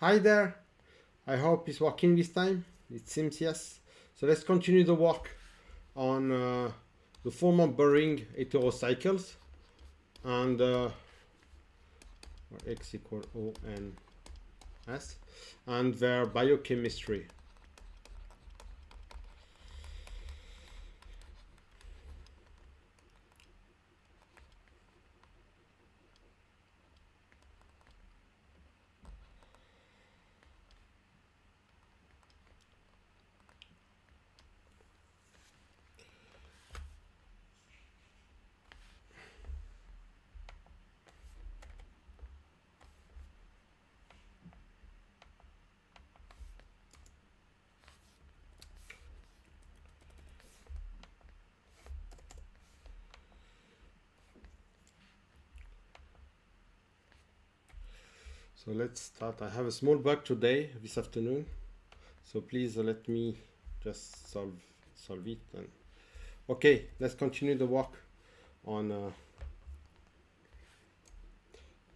Hi there. I hope it's working this time. It seems yes. So let's continue the work on the four-member-ring heterocycles and X equal O N S and their biochemistry. So let's start. I have a small bug today, this afternoon. So please let me just solve it. And okay, let's continue the work on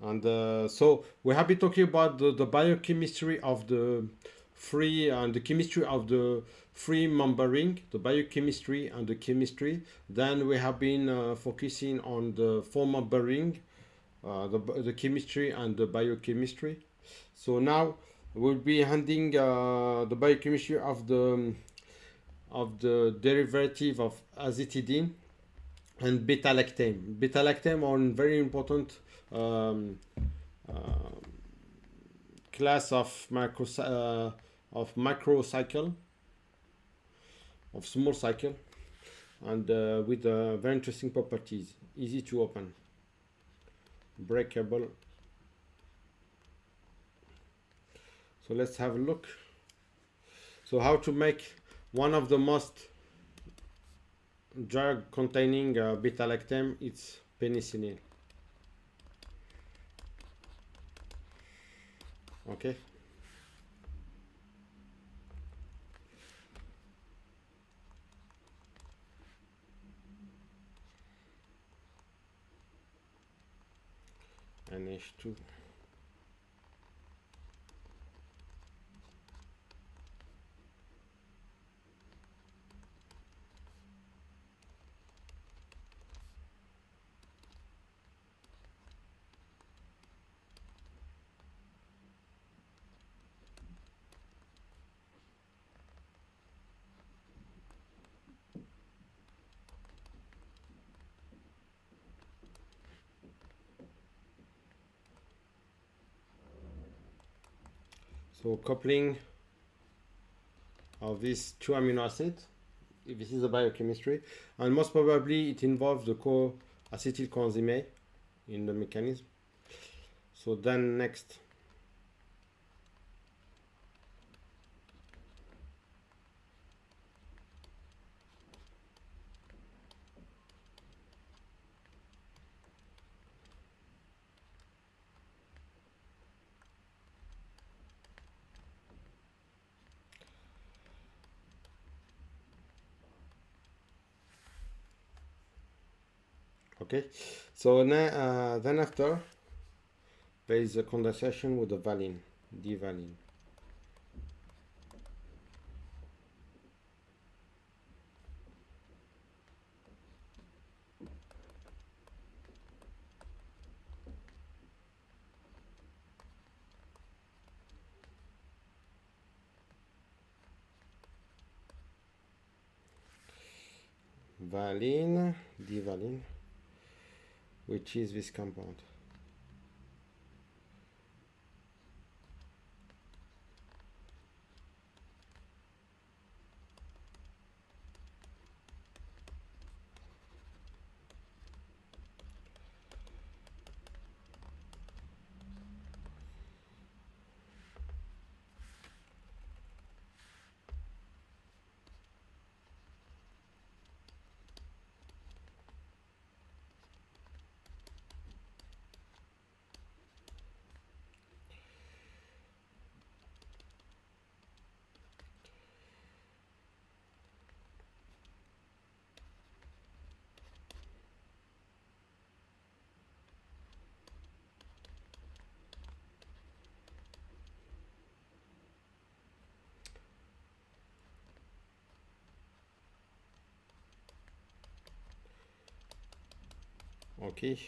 so we have been talking about the biochemistry of the free and the chemistry of the free member ring, the biochemistry and the chemistry. Then we have been focusing on the four member ring, the chemistry and the biochemistry. So now we'll be handling the biochemistry of the derivative of acetidine and beta lactam. Beta lactam are very important um, uh, class of macrocycle, of small cycle, and with very interesting properties. Easy to open, breakable. So let's have a look. So how to make one of the most drug containing beta lactam? It's penicillin. Okay. NH2. So coupling of these two amino acids. This is the biochemistry, and most probably it involves the co-acetyl coenzyme A in the mechanism. So then next, okay. So then after there is a condensation with the valine, D-valine. Valine, D-valine, which is this compound. Okay,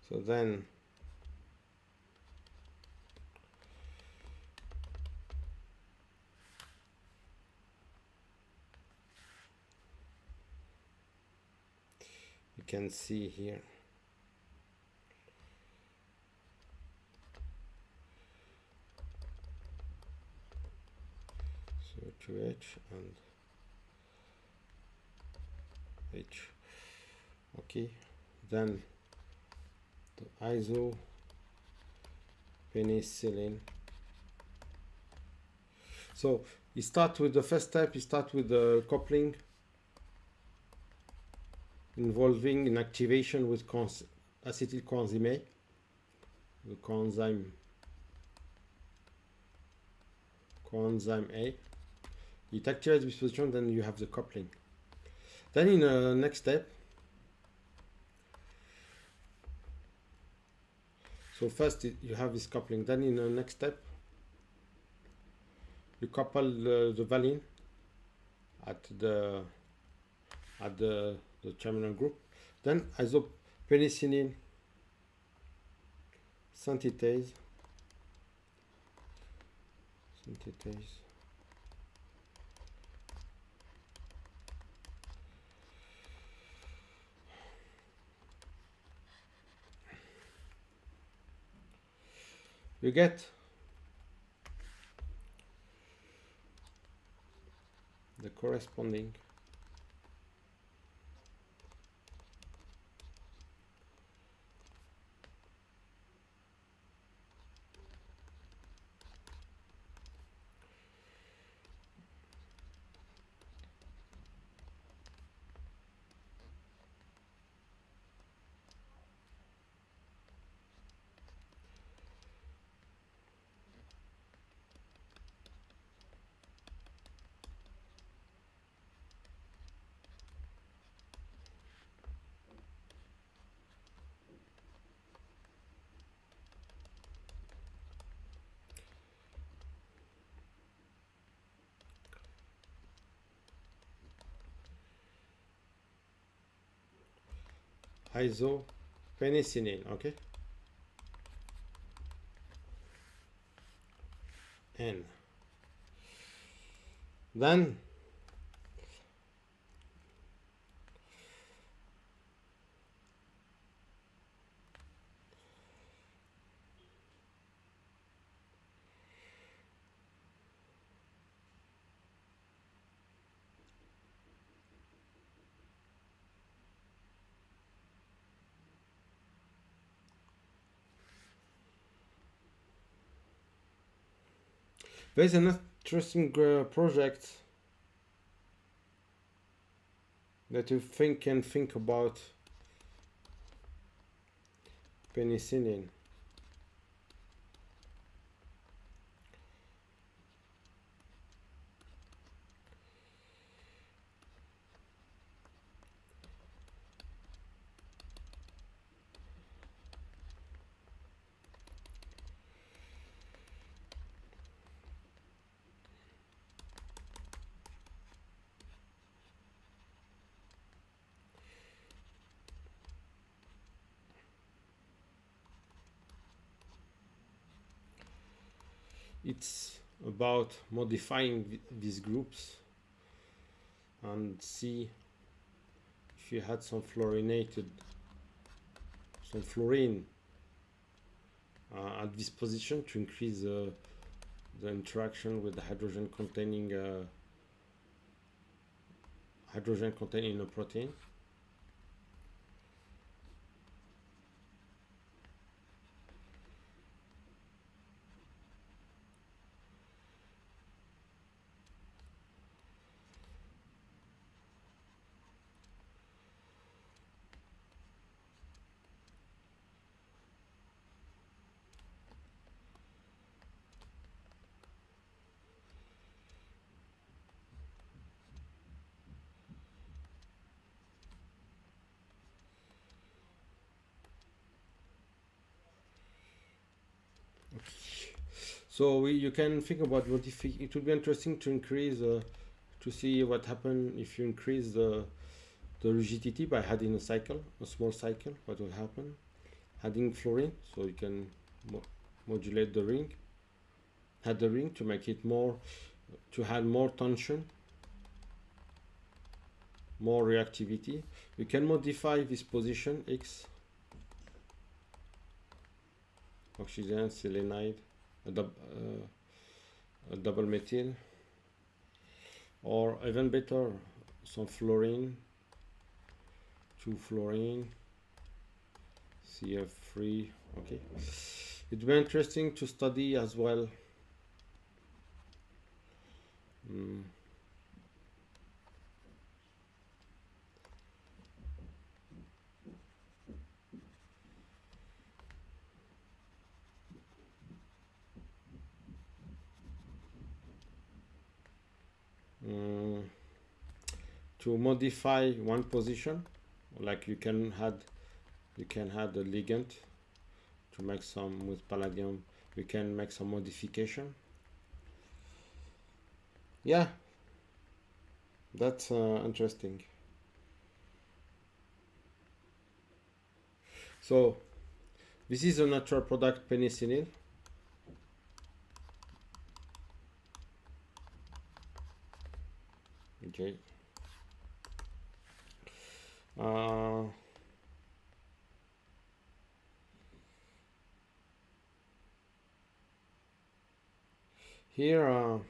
so then you can see here so 2H and H. Okay, then the isopenicillin. So you start with the first step, you start with the coupling involving inactivation with acetyl coenzyme A, the coenzyme A. It activates this position, then you have the coupling. Then in the next step, so first you have this coupling, then in the next step you couple the valine at the terminal group, then isopenicillin synthetase you get the corresponding isopenicillin. Okay, and then there's an interesting project that you can think about penicillin. It's about modifying these groups and see if you had some fluorine at this position to increase the interaction with the hydrogen containing in a protein. So you can think about what if it would be interesting to increase to see what happens if you increase the the rigidity by adding a cycle, a small cycle. What will happen? Adding fluorine, so you can modulate the ring, add the ring to make it more, to add more tension, more reactivity. You can modify this position X, oxygen, selenide, a double methyl, or even better, some fluorine, 2 fluorine, CF3. Okay, it would be interesting to study as well. To modify one position, like you can add a ligand to make some with palladium. We can make some modification. Yeah, that's interesting. So this is a natural product, penicillin. Okay. Here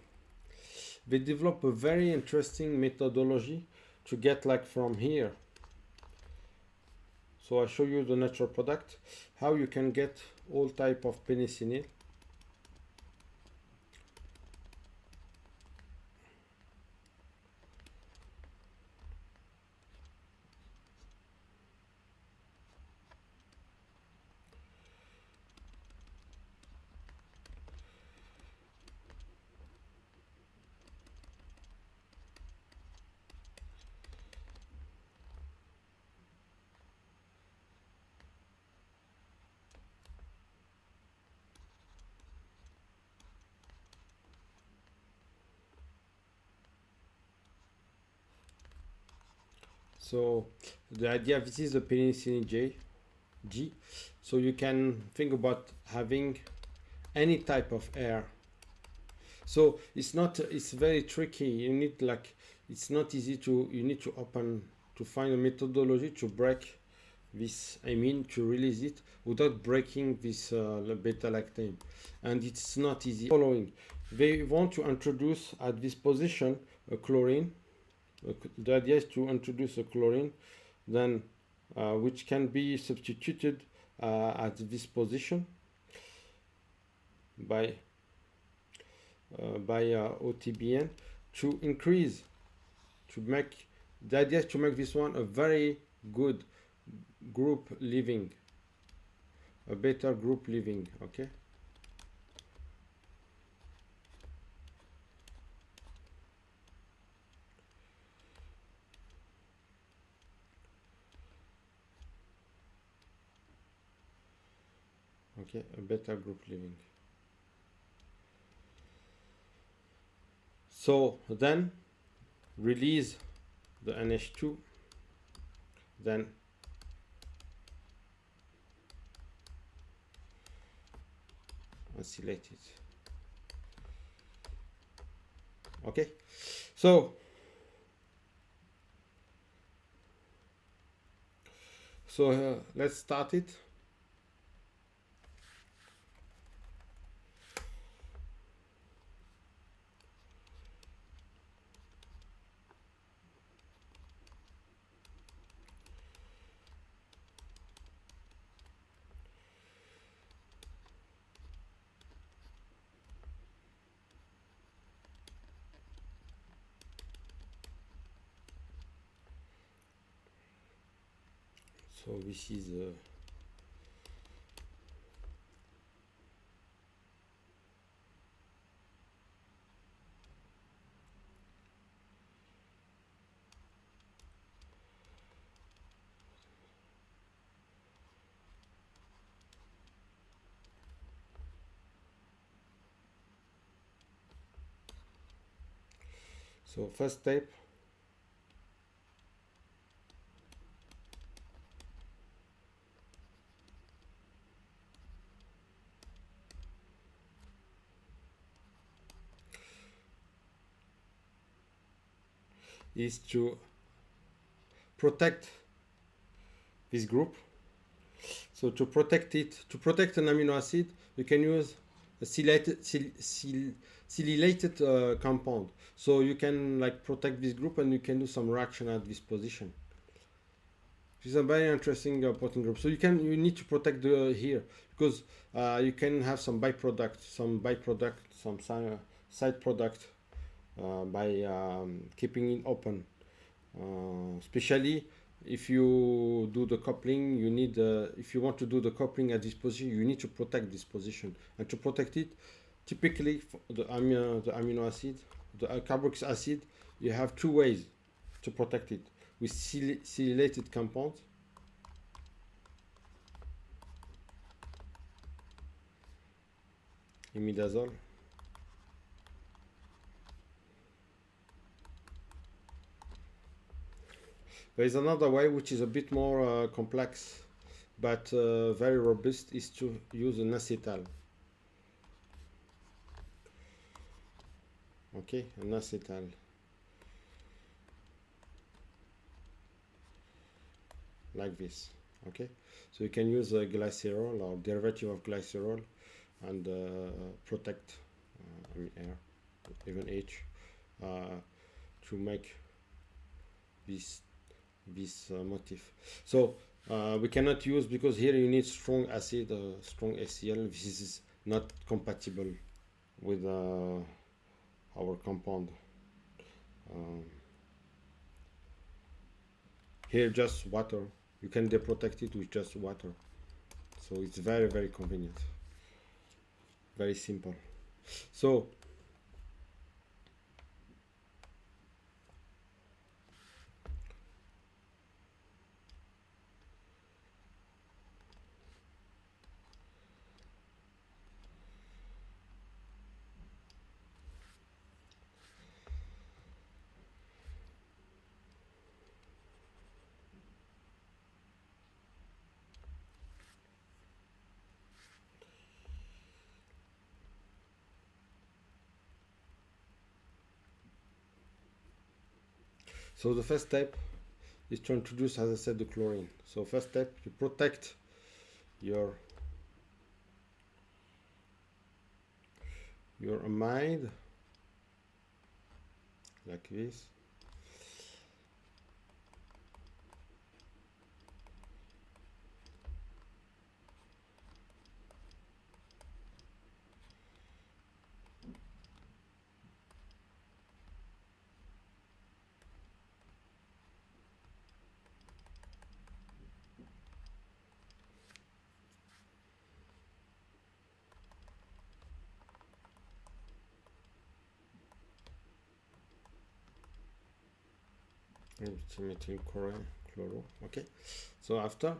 they develop a very interesting methodology to get like from here. So I show you the natural product, how you can get all type of penicillin. So the idea, this is the penicillin G. So you can think about having any type of air. So it's not, it's very tricky. You need like, it's not easy to, you need to open, to find a methodology to break this amine, to release it without breaking this beta lactam. And it's not easy. Following, they want to introduce at this position a chlorine. The idea is to introduce a chlorine, then which can be substituted at this position by OTBN to increase, to make, the idea is to make this one a very good group living, a better group living. Okay. Okay, a better group living. So then release the NH2, then isolate it. Okay, so let's start it. So this is so first step, is to protect this group. So to protect it, to protect an amino acid, you can use a silylated compound. So you can like protect this group, and you can do some reaction at this position. This is a very interesting protein group. So you need to protect the here, because you can have some byproduct, some side product by keeping it open. Especially if you do the coupling, you need if you want to do the coupling at this position, you need to protect this position. And to protect it, typically for the amino acid, the carboxylic acid, you have two ways to protect it: with silylated compounds, imidazole. There is another way which is a bit more complex, but very robust, is to use an acetal. Okay, an acetal. Like this. Okay, so you can use a glycerol or derivative of glycerol and protect air, even H, to make this motif. So we cannot use, because here you need strong acid, strong HCl. This is not compatible with our compound. Here just water, you can deprotect it with just water. So it's very, very convenient, very simple. So so the first step is to introduce, as I said, the chlorine. So first step, you protect your amide like this. Methyl chloro. Okay, so after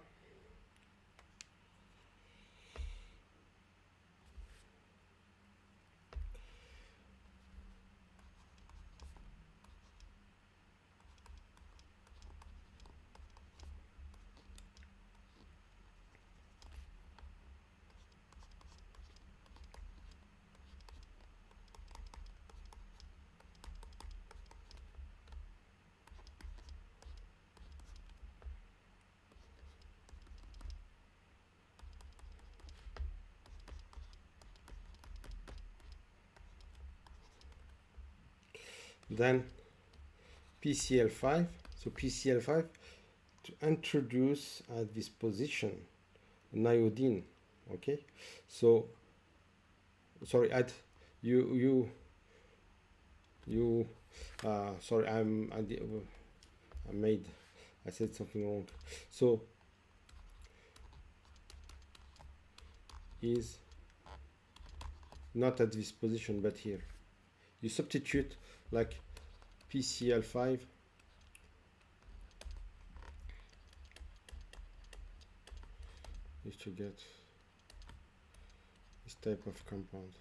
then PCl5. So PCl5 to introduce at this position an iodine. Okay, so sorry, add you sorry, I said something wrong. So is not at this position, but here you substitute like PCl5 is to get this type of compound.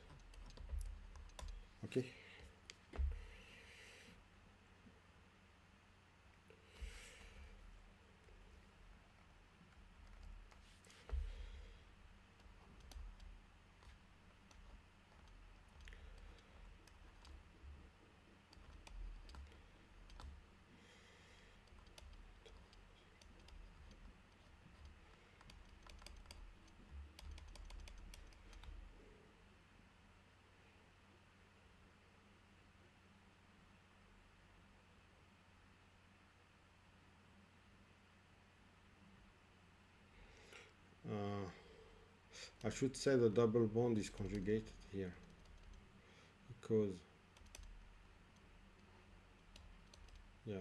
Okay, I should say the double bond is conjugated here because yeah.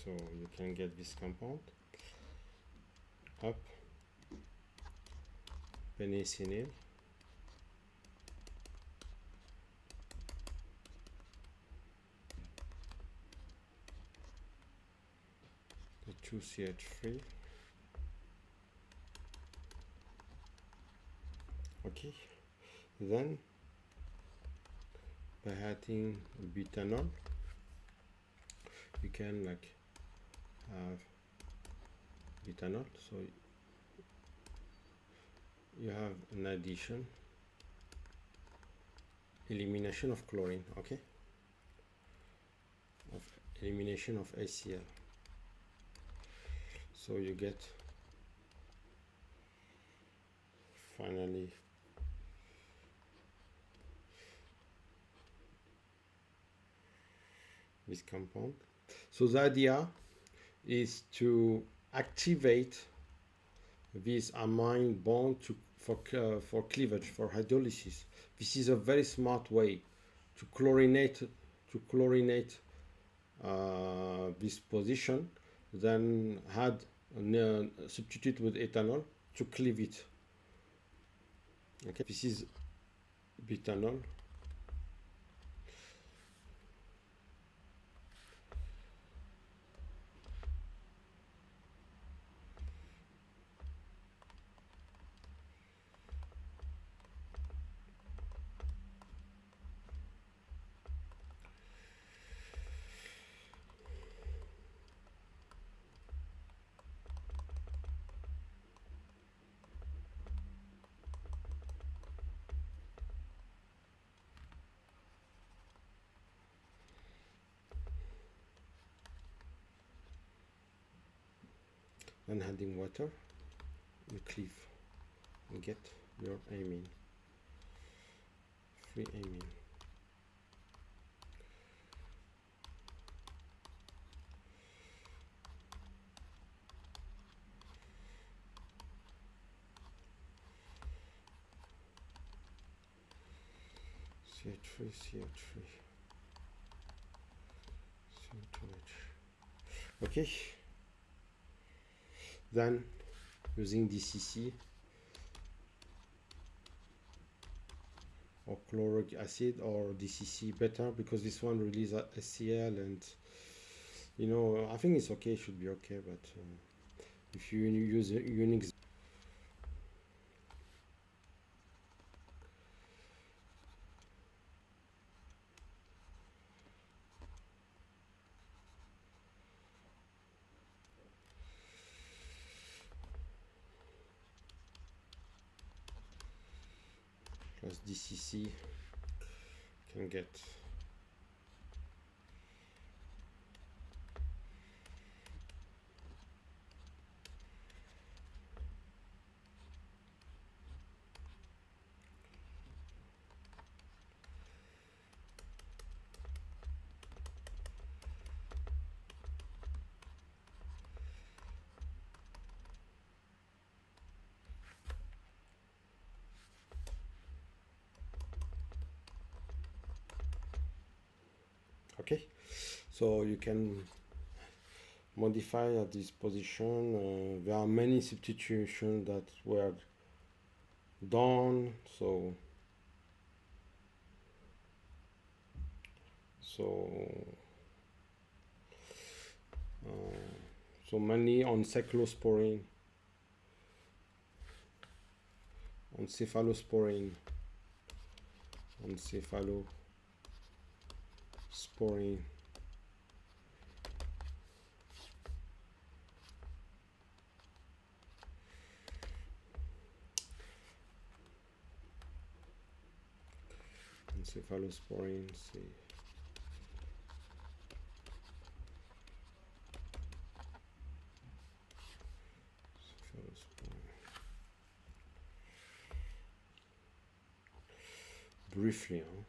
So you can get this compound up penicillin, the 2CH3. Okay, then by adding butanol you can like have butanol, so you have an addition, elimination of chlorine, okay, of elimination of ACl, so you get finally this compound. So the idea is to activate this amine bond for cleavage, for hydrolysis. This is a very smart way to chlorinate this position, then add substitute with ethanol to cleave it. Okay, this is butanol. And adding water, you cleave and get your amine, free amine. CH3, CH3, CO2H. Okay. Then using DCC or chloric acid or DCC better, because this one releases HCl, and you know, I think it's okay, it should be okay, but if you use a Unix plus DCC can get okay. So you can modify at this position. There are many substitutions that were done, so so many on cephalosporin, on cephalosporin, on cephalosporin. cephalosporin, cephalosporin. Briefly, huh?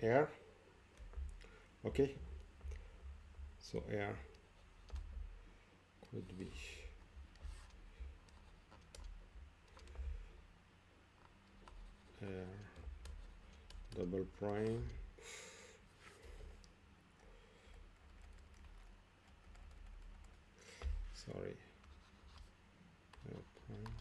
Air. Okay, so air could be air double prime, sorry, air prime,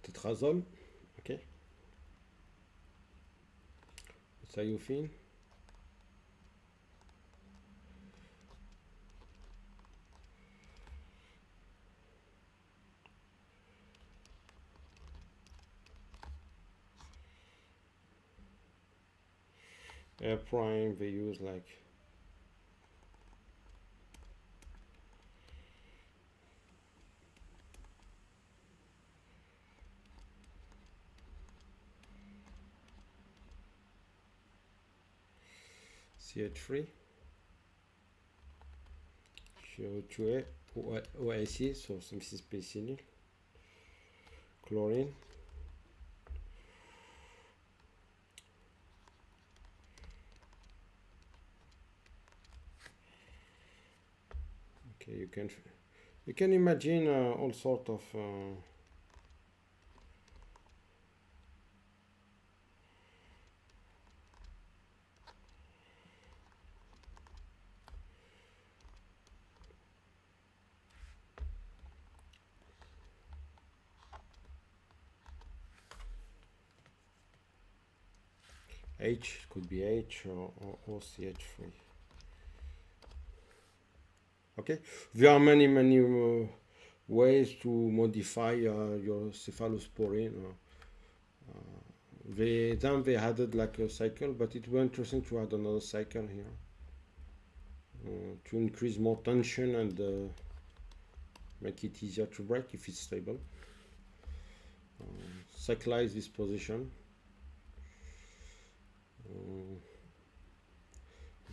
tetrazole, okay, thiophin, air prime, they use like CH3, CO2A, OIC, so some cis-penicillin, chlorine, okay, you can imagine all sort of H, could be H or CH3. Okay, there are many ways to modify your cephalosporin. They added like a cycle, but it would be interesting to add another cycle here to increase more tension and make it easier to break if it's stable. Cyclize this position.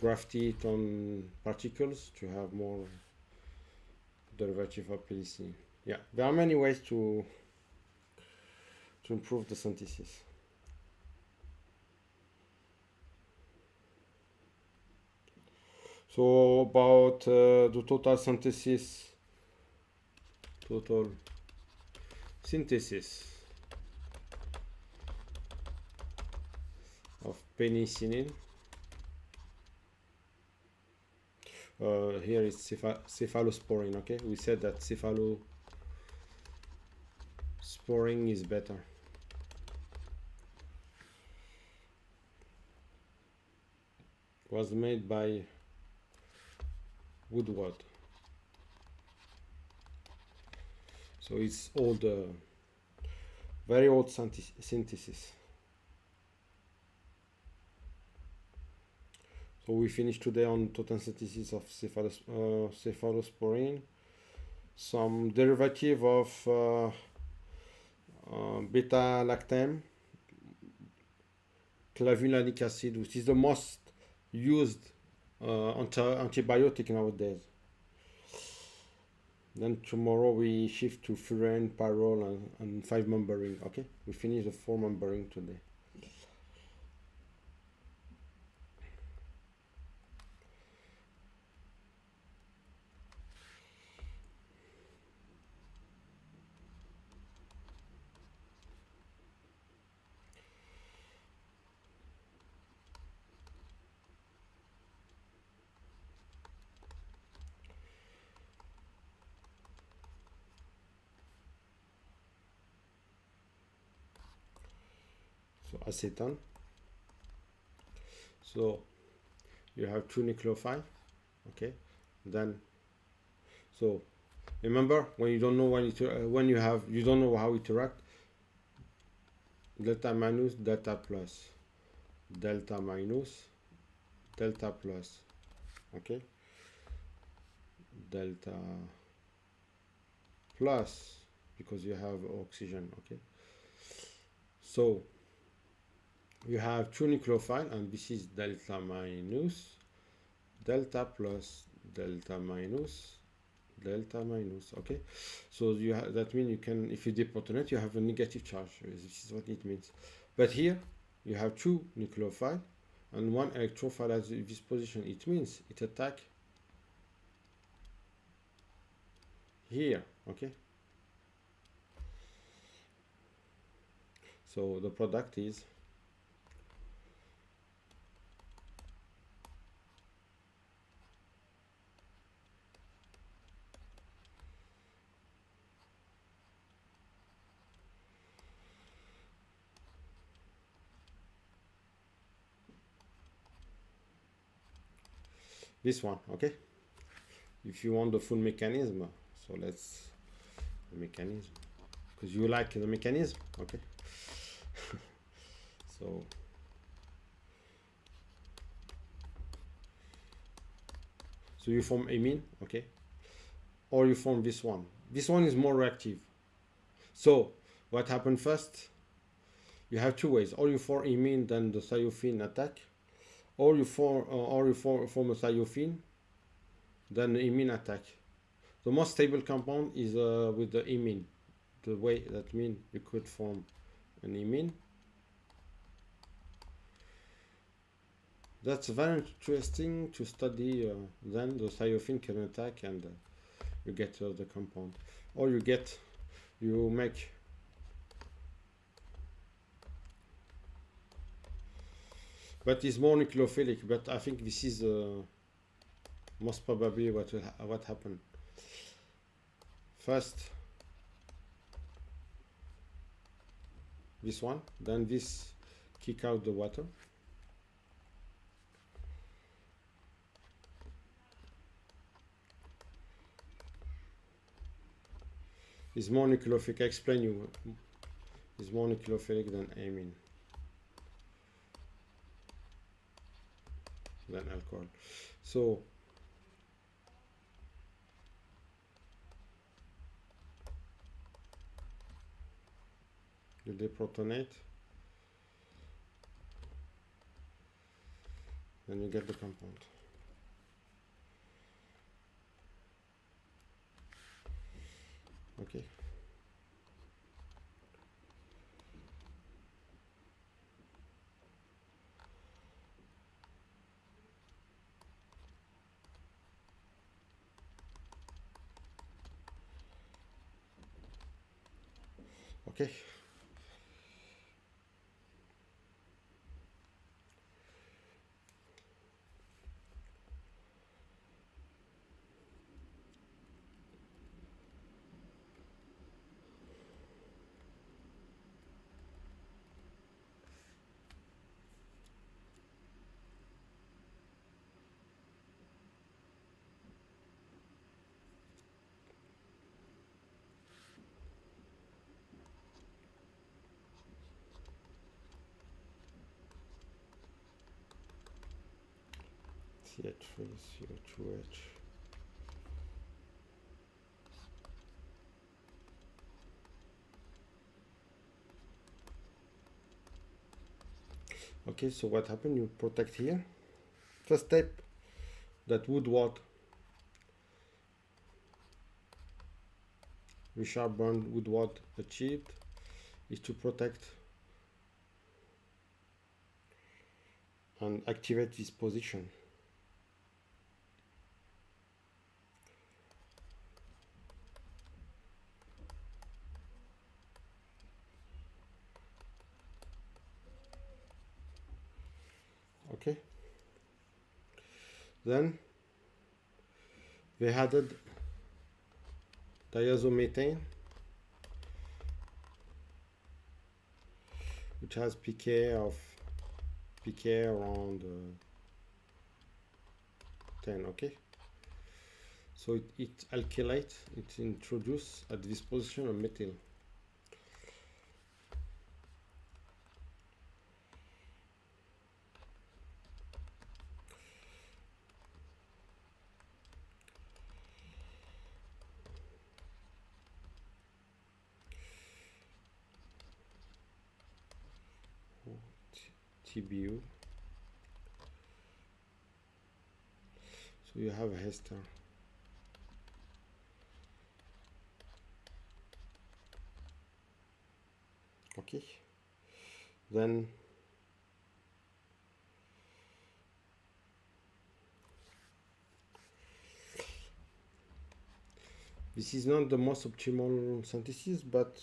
Graft it on particles to have more derivative of penicillin. Yeah, there are many ways to improve the synthesis. So about the total synthesis of penicillin. Here is cephalosporin. Okay, we said that cephalosporin is better. Was made by Woodward. So it's old, very old synthesis. So we finished today on total synthesis of cephalosporin, some derivative of beta-lactam, clavulanic acid, which is the most used antibiotic nowadays. Then tomorrow we shift to furan, pyrrole, and 5-member ring. Okay, we finish the 4-member ring today. So acetone. So you have 2 nucleophile. Okay, then so remember when you don't know when you don't know how it interact, delta minus, delta plus, delta minus, delta plus. Okay, delta plus, because you have oxygen. Okay, so you have 2 nucleophile, and this is delta minus, delta plus, delta minus, delta minus. Okay, so you have, that means you can, if you deprotonate, you have a negative charge. This is what it means. But here you have 2 nucleophile and 1 electrophile at this position. It means it attack here. Okay, so the product is this one. Okay, if you want the full mechanism, so let's the mechanism, because you like the mechanism. Okay, so you form amine. Okay, or you form this one. This one is more reactive. So what happened first? You have 2 ways: or you form amine, then the thiophene attack, or you form a thiophene, then the amine attack. The most stable compound is with the amine. The way that means you could form an amine. That's very interesting to study. Then the thiophene can attack, and you get the compound, or you make but it's more nucleophilic. But I think this is most probably what happened. First this one, then this kick out the water. It's more nucleophilic. I explain you. It's more nucleophilic than amine, than alcohol. So you deprotonate, then you get the compound. Okay. Okay. CH3, CO2H. Okay, so what happened? You protect here. First step, that wood what? Richard Bond Woodward achieved is to protect and activate this position. Okay. Then we added diazomethane, which has pK around 10. Okay. So it alkylates, it introduces at this position a methyl. TBU. So you have a ester. Okay. Then this is not the most optimal synthesis, but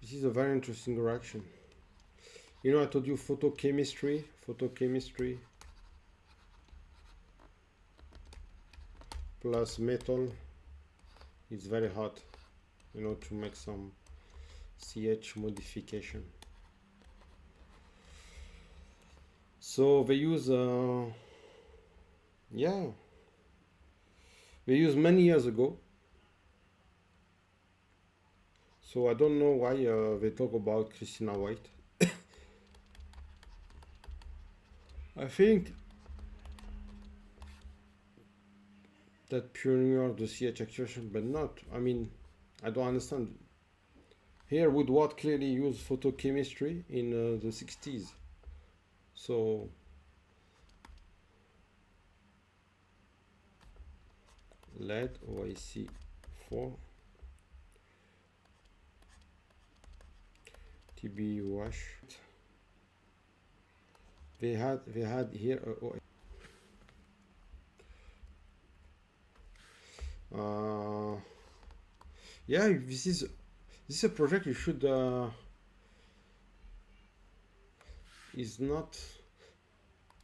this is a very interesting reaction. You know, I told you photochemistry plus metal is very hot, you know, to make some CH modification. So they use yeah, they used many years ago. So I don't know why they talk about Christina White. I think that pioneer the CH activation, but not. I mean, I don't understand. Here, Woodward clearly used photochemistry in the 60s. So lead OIC 4 TBUH. They had here yeah, this is a project you should is not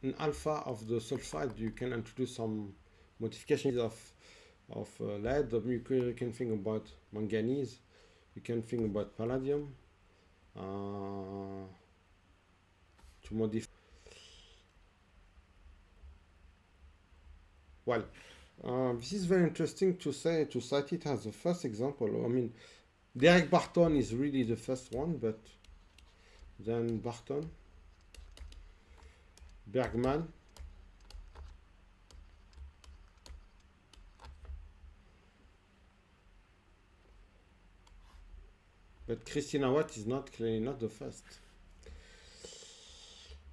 an alpha of the sulfide. You can introduce some modifications of lead. You can think about manganese, you can think about palladium to modify. Well, this is very interesting to cite it as the first example. I mean, Derek Barton is really the first one, but then Barton, Bergman, but Christina Watt is clearly not the first.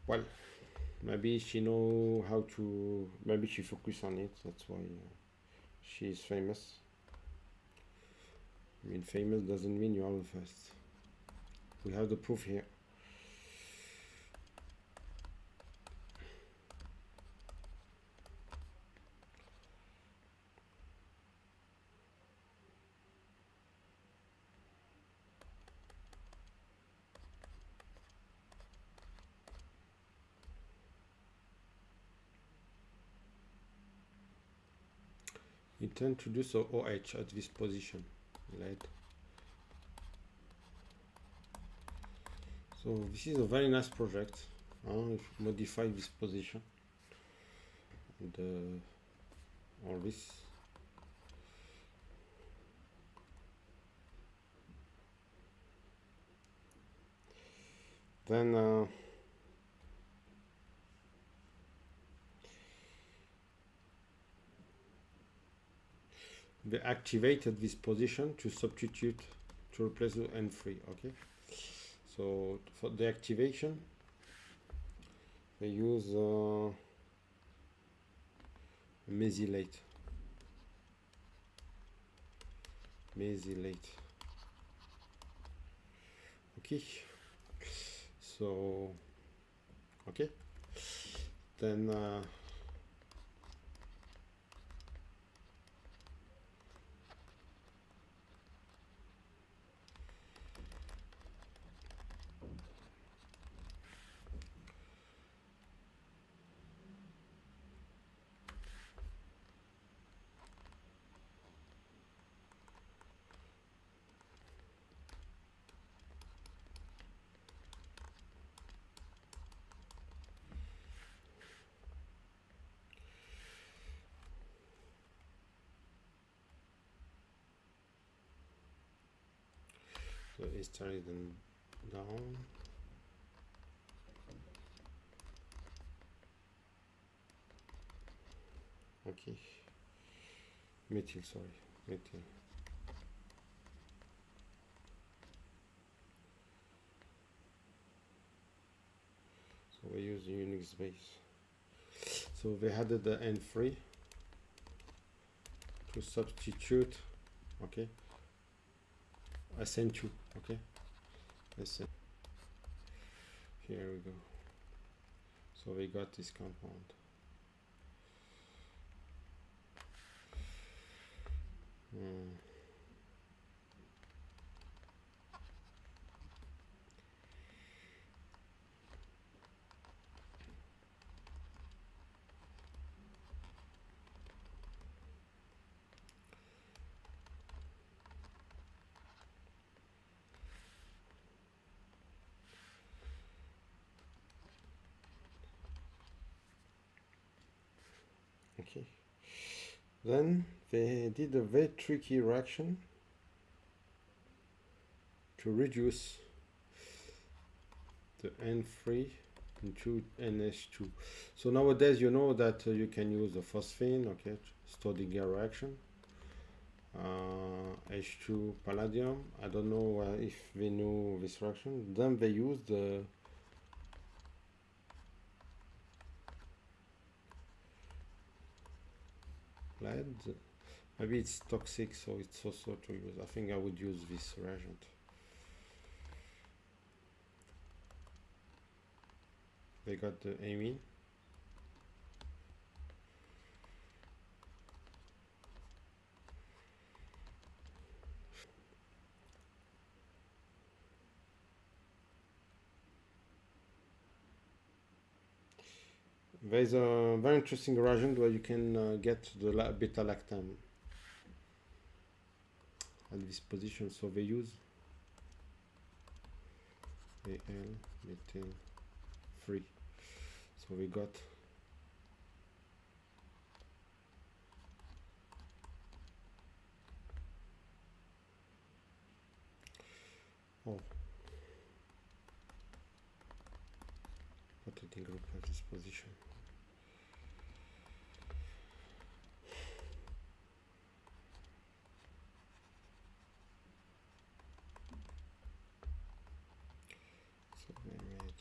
Well, maybe she know how to, maybe she focus on it, that's why she is famous. I mean, famous doesn't mean you are the first. We have the proof here. It introduces OH at this position, lead. So this is a very nice project. If you modify this position and all this. Then they activated this position to substitute to replace the N3. Okay, so for the activation they use mesylate. Okay, so okay, then so it's turning them down. Okay, methyl, sorry, methyl. So we use Unix base. So we added the N3 to substitute. Okay, SN2. Okay, SN. Here we go. So we got this compound. Okay, then they did a very tricky reaction to reduce the N3 into NH2. So nowadays you know that you can use the phosphine, okay, Staudinger reaction, H2 palladium. I don't know if we know this reaction. Then they use the lead. Maybe it's toxic, so it's also to use. I think I would use this reagent. They got the amine. There's a very interesting reagent where you can get the beta lactam at this position. So they use Al methyl 3. So we got rotating group at this position. So we made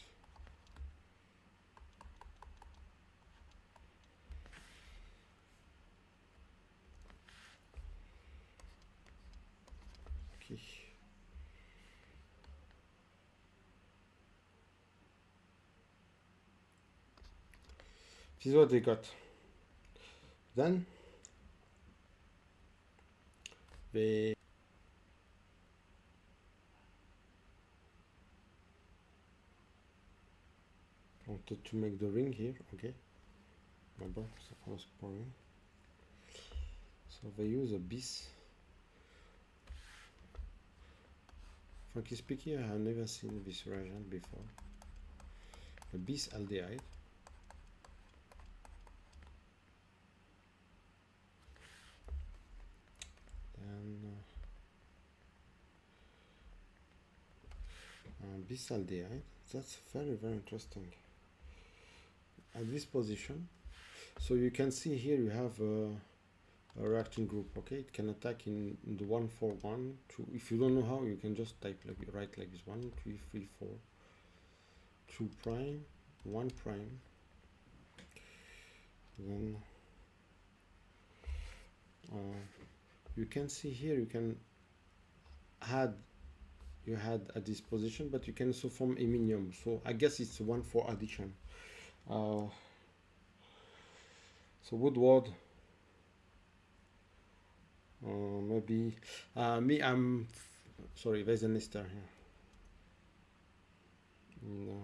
okay. This is what they got. Then they wanted to make the ring here. Okay, remember, so I was pouring. So they use a bis. Frankly speaking, I have never seen this reagent before. A bis aldehyde. bisaldehyde. That's very interesting. At this position, so you can see here you have a reacting group. Okay, it can attack in the 1 4 1 2. If you don't know how, you can just type like write like this: 1 3 3 4 2 prime 1 prime. Then you can see here you can add you had at this position, but you can also form iminium. So I guess it's 1 4 addition. So Woodward, maybe me. I'm sorry. There's an ester here.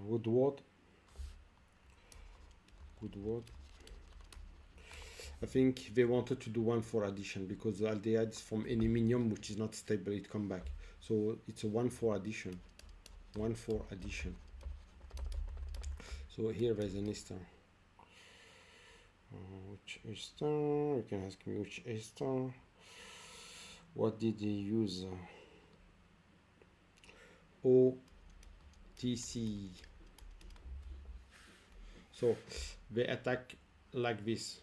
Woodward. I think they wanted to do 1 4 addition because the aldehydes from aluminium, which is not stable, it come back. So it's a 1 4 addition. 1 4 addition. So here there's an ester. Which ester? You can ask me which ester. What did they use? OTC. So they attack like this.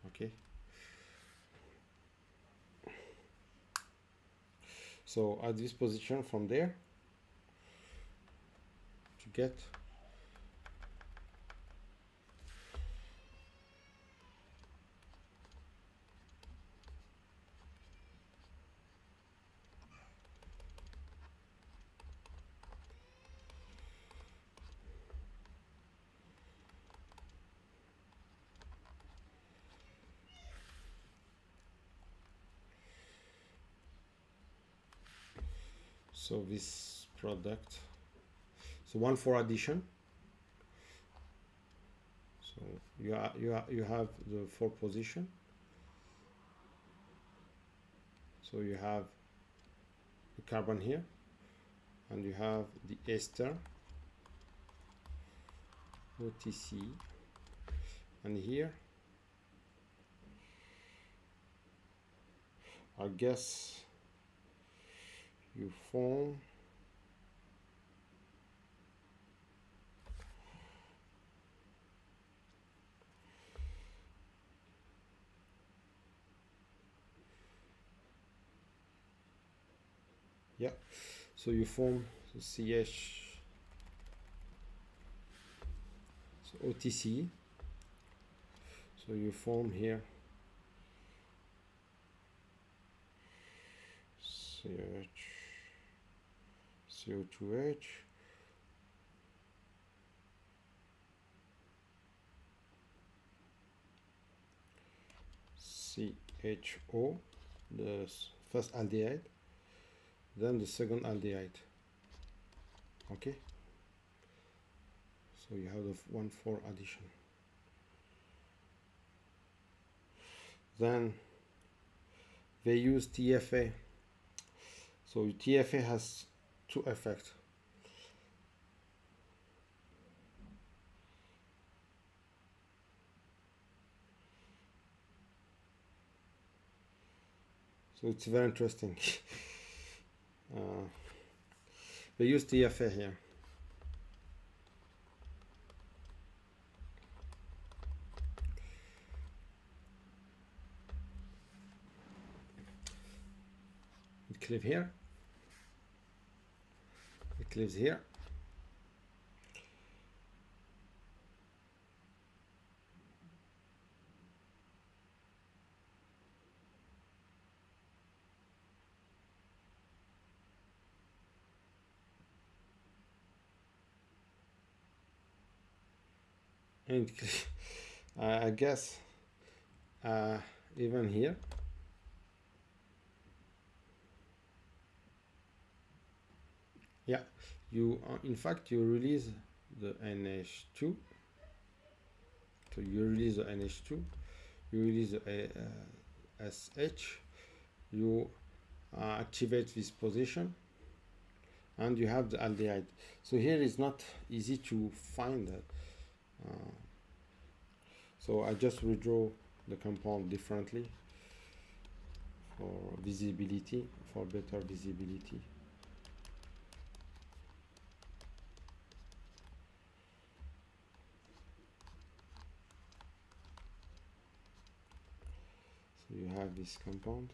Okay. So at this position from there to get so this product, so 1 4 addition. So you have the 4 position. So you have the carbon here, and you have the ester OTC, and here I guess you form so you form the CH, so OTC, so you form here CH CO2H, CHO, the first aldehyde, then the second aldehyde. Okay, so you have the 1 4 addition. Then they use TFA. So TFA has 2 effects. So it's very interesting. They use TFA here. It cleaves here. It cleaves here. And I guess even here. Yeah, you in fact you release the NH2. So you release the NH2, you release the SH, you activate this position, and you have the aldehyde. So here is not easy to find that. So I just redraw the compound differently for visibility, for better visibility. have this compound.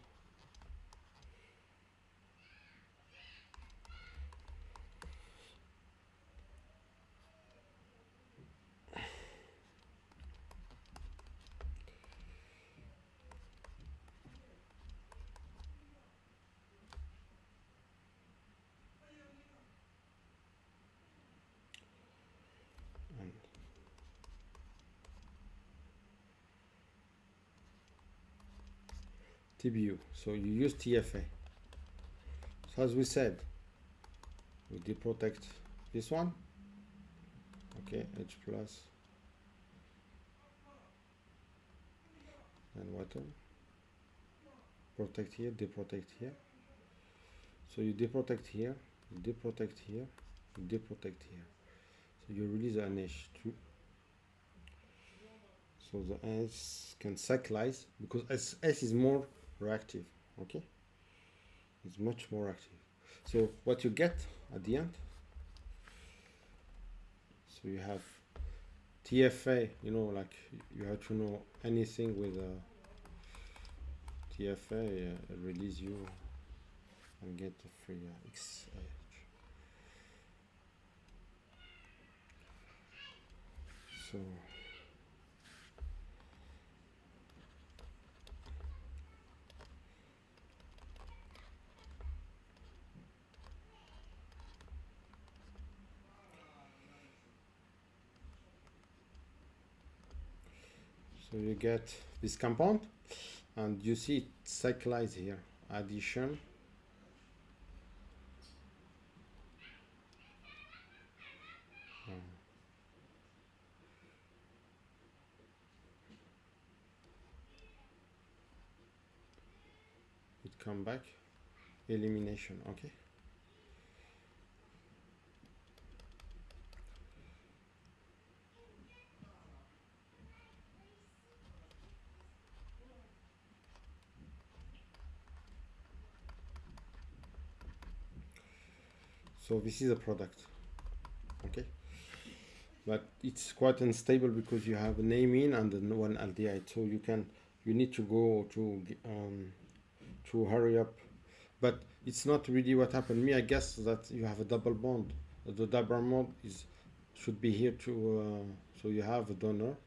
And TBU. So you use TFA. So as we said, we deprotect this one. Okay, H plus and water. Protect here, deprotect here. So you deprotect here, you deprotect here, you deprotect here. So you release an H2. So the S can cyclize because S is more reactive. Okay, it's much more active. So what you get at the end, so you have TFA, you know, like you have to know anything with TFA, release you and get the free XH. So you get this compound, and you see it cyclize here. Addition. It come back. Elimination. Okay. So this is a product. Okay. But it's quite unstable because you have an amine and one aldehyde. So you need to go to hurry up. But it's not really what happened. Me, I guess that you have a double bond. The double bond should be here to so you have a donor.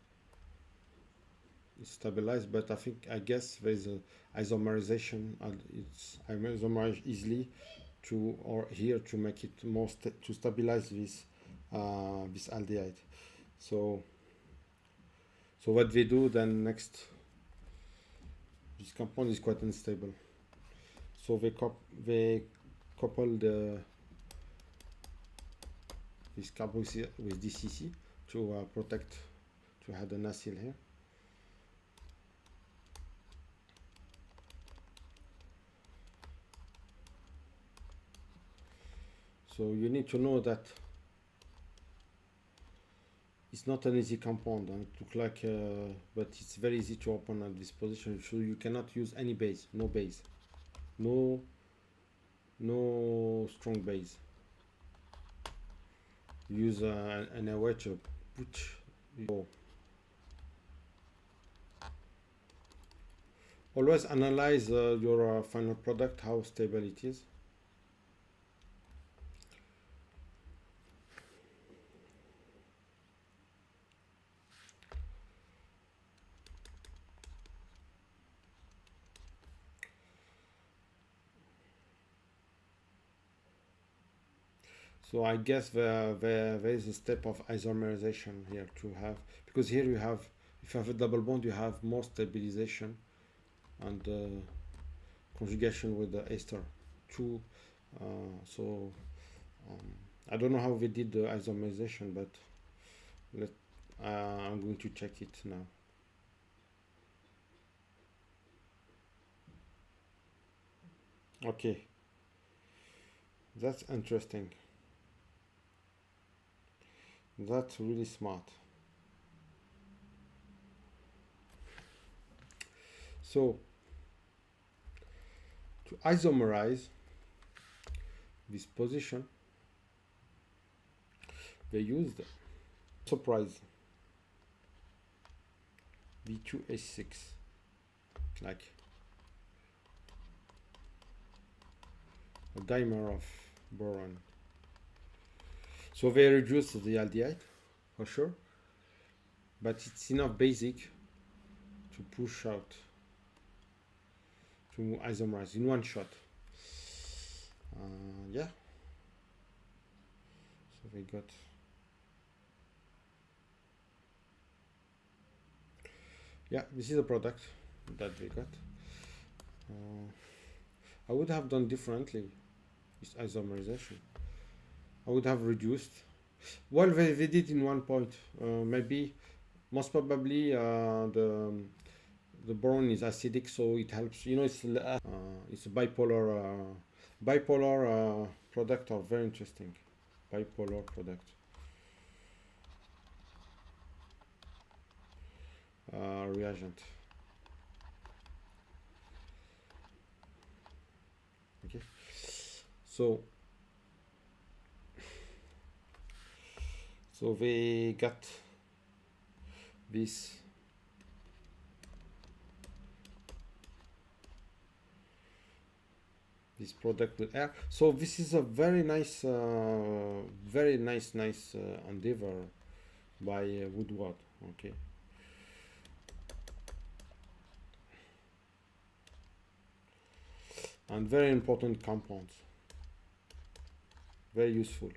It's stabilized, but I guess there's a isomerization, and it's isomerized easily to or here to make it more to stabilize this this aldehyde. So what they do then next, this compound is quite unstable. So they couple this carboxyl with DCC to protect, to have an acyl here. So you need to know that it's not an easy compound, and it looks like, but it's very easy to open at this position. So you cannot use any base, no base, no strong base. Use an OH, which always analyze your final product, how stable it is. So I guess there is a step of isomerization here to have, because here you have, if you have a double bond, you have more stabilization and conjugation with the ester. So I don't know how we did the isomerization, but I'm going to check it now. Okay, that's interesting. That's really smart. So to isomerize this position, they used, surprise, V2H6, like dimer of boron. So they reduce the aldehyde for sure, but it's enough basic to push out to isomerize in one shot. Yeah. So we got this is the product that we got. I would have done differently with isomerization. I would have reduced. Well, they did in one point. Maybe, most probably, the boron is acidic, so it helps. You know, it's a bipolar product are very interesting. Bipolar product. Reagent. Okay. So they got this product with air. So this is a very nice endeavor by Woodward. Okay. And very important compounds. Very useful.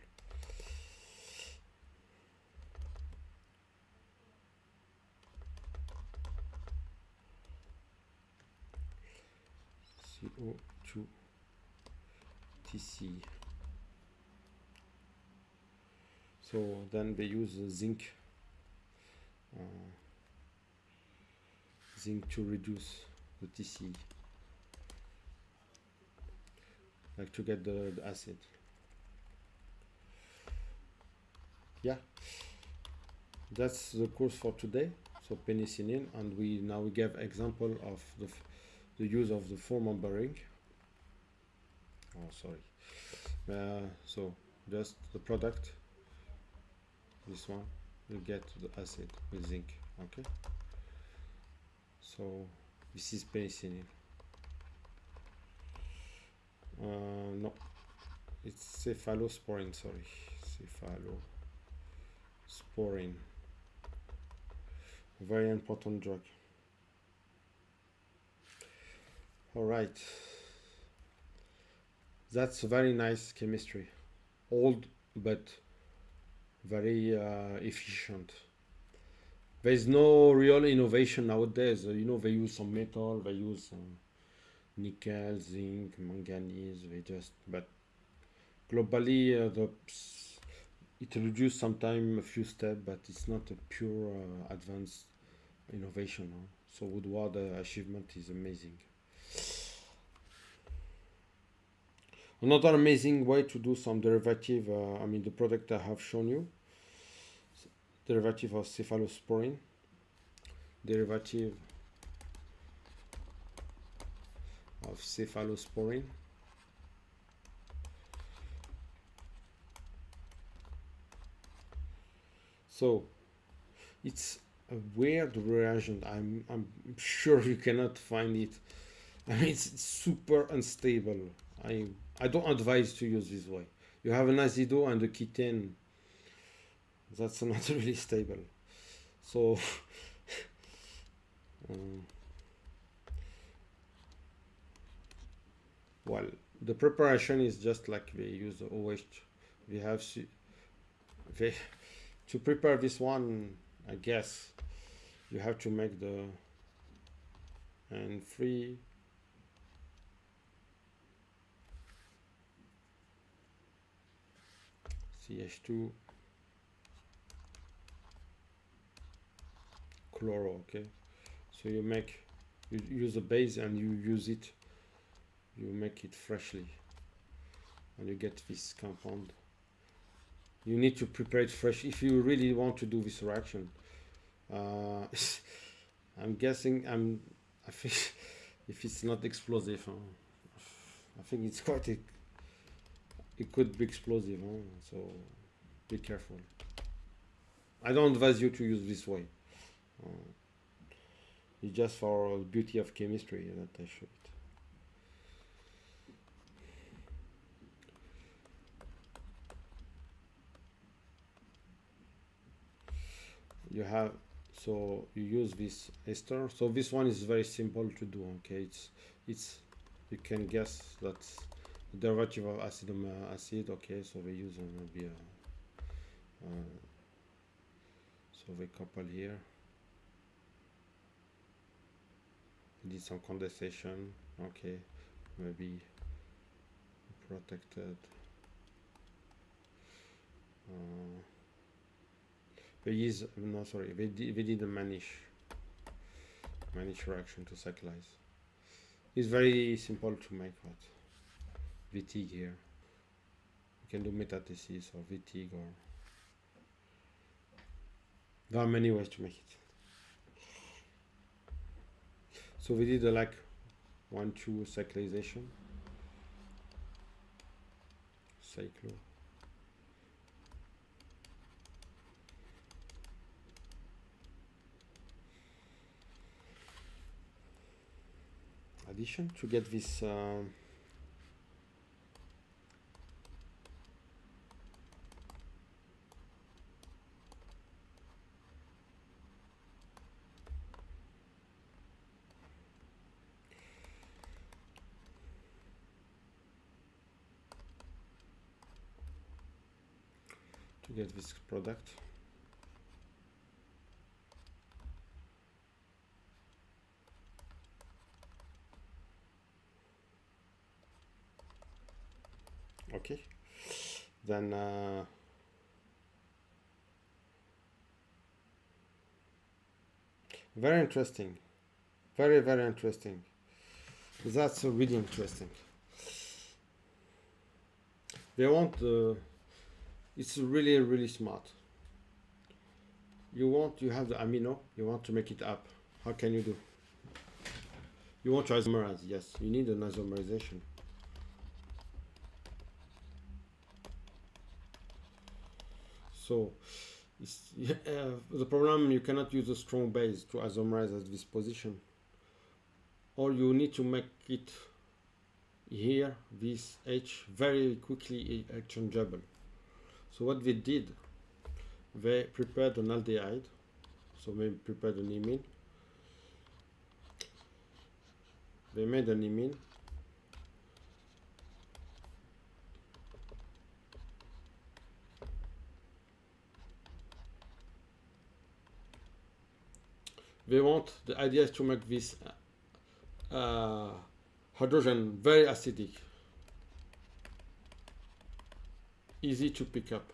CO2 TC. So then they use zinc to reduce the TC, like to get the acid. Yeah, that's the course for today. So penicillin, and we gave example of the use of the 4-member ring. Oh, sorry. So just the product, this one, you get the acid with zinc. Okay. So this is penicillin. No, it's cephalosporin. Sorry, cephalosporin. Very important drug. All right. That's very nice chemistry. Old but very efficient. There is no real innovation nowadays. You know, they use some metal, they use nickel, zinc, manganese. But globally, it reduced sometimes a few steps, but it's not a pure advanced innovation. So Woodward achievement is amazing. Another amazing way to do some derivative, the product I have shown you, derivative of cephalosporin, derivative of cephalosporin. So it's a weird reagent. I'm sure you cannot find it. It's super unstable. I don't advise to use this way. You have an azido and a ketane. That's not really stable. So well, the preparation is just like we use the OH. We have to prepare this one. I guess you have to make the free. CH2 chloro. Okay, so you use a base and you make it freshly and you get this compound. You need to prepare it fresh if you really want to do this reaction. I'm guessing I think if it's not explosive, I think it's quite it could be explosive, so be careful. I don't advise you to use this way. It's just for the beauty of chemistry that I show it. you have, so you use this ester. So this one is very simple to do. Okay, it's you can guess that's the derivative of acid. Okay, so we use maybe so we couple here. We did some condensation. Okay, maybe protected. We use, no, sorry, we did a Manish reaction to cyclize. It's very simple to make, what VTIG here. You can do metathesis or VTIG, or there are many ways to make it. So we did like 1,2 cyclization, cyclo. Addition to get this to get this product. Okay, then very interesting, very interesting. That's really interesting. They want it's really smart. You have the amino, you want to make it up. How can you do? You want to isomerize, yes, you need an isomerization. So the problem, you cannot use a strong base to isomerize at this position, or you need to make it here, this H, very quickly exchangeable. So what they did, they prepared an aldehyde, so they prepared an imine, they made an imine, the idea is to make this hydrogen very acidic, easy to pick up.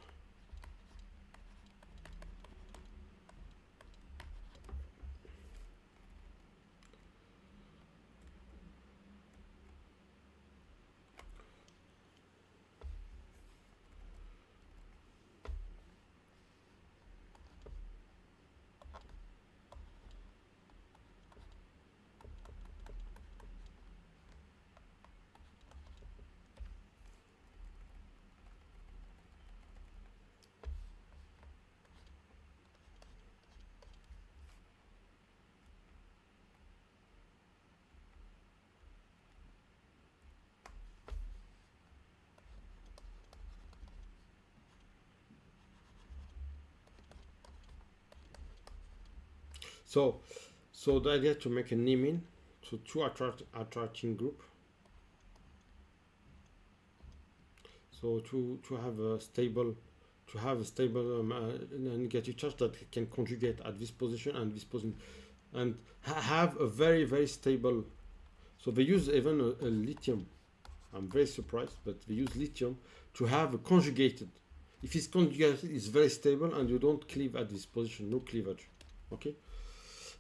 So the idea to make an imine, so two attracting group. So to have a stable negative charge that can conjugate at this position and this position, and have a very stable. So they use even a lithium. I'm very surprised, but they use lithium to have a conjugated. If it's conjugated, it's very stable, and you don't cleave at this position, no cleavage. Okay.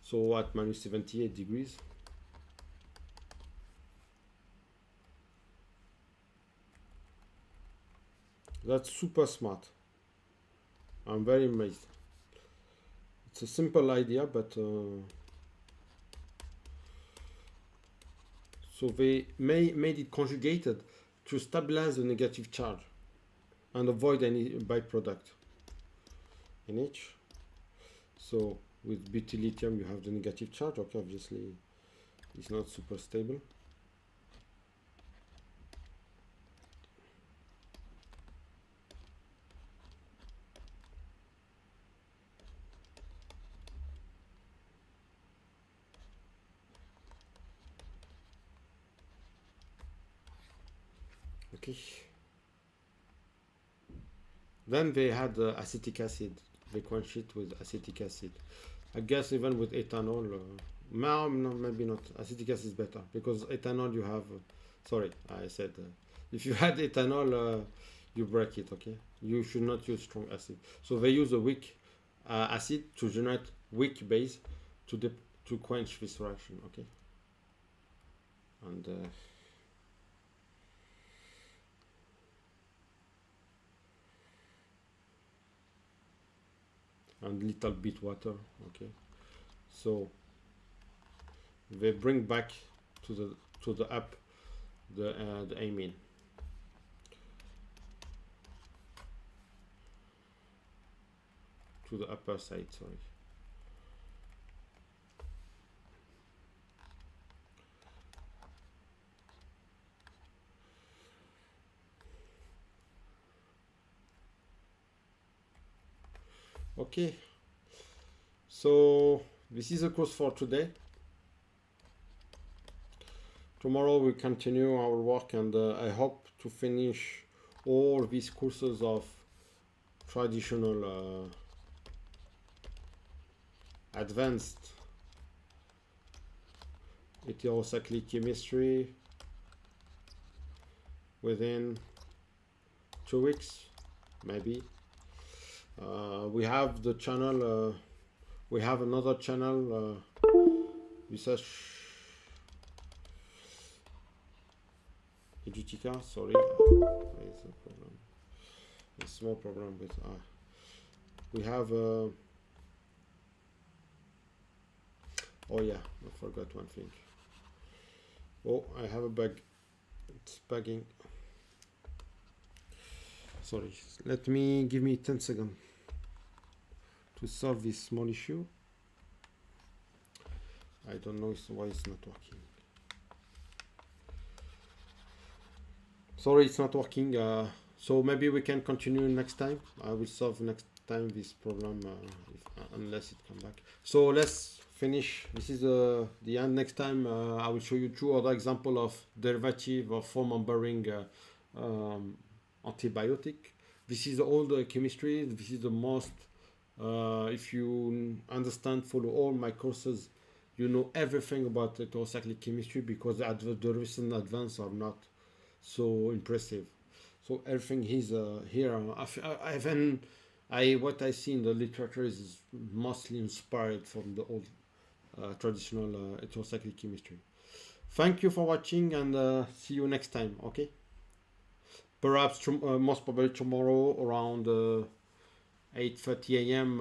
So at minus 78 degrees. That's super smart. I'm very amazed. It's a simple idea, but so they made it conjugated to stabilize the negative charge and avoid any byproduct in each. So with butyllithium you have the negative charge. Okay, obviously it's not super stable. Okay. Then they had acetic acid. They quench it with acetic acid. I guess even with ethanol, no, no, maybe not. Acetic acid is better because ethanol you have. Sorry, I said if you had ethanol, you break it. Okay, you should not use strong acid. So they use a weak acid to generate weak base to to quench this reaction. Okay, and little bit water. Okay, so they bring back to the up the amine. To the upper side, sorry. Okay, so this is the course for today. Tomorrow we continue our work, and I hope to finish all these courses of traditional advanced heterocyclic chemistry within 2 weeks, maybe. We have the channel, we have another channel, research Edutica, sorry, it's a problem, a small problem with we have oh yeah, I forgot one thing. Oh, I have a bug, it's bugging. Sorry, give me 10 seconds to solve this small issue. I don't know why it's not working. Sorry, it's not working. So maybe we can continue next time. I will solve next time this problem unless it comes back. So let's finish. This is the end. Next time I will show you 2 other examples of derivative of 4-membering antibiotic. This is all the chemistry. This is the most, if you understand, follow all my courses, you know everything about heterocyclic chemistry, because the recent advances are not so impressive. So everything is here. What I see in the literature is mostly inspired from the old traditional heterocyclic chemistry. Thank you for watching, and see you next time. Okay. Perhaps most probably tomorrow around 8:30 a.m.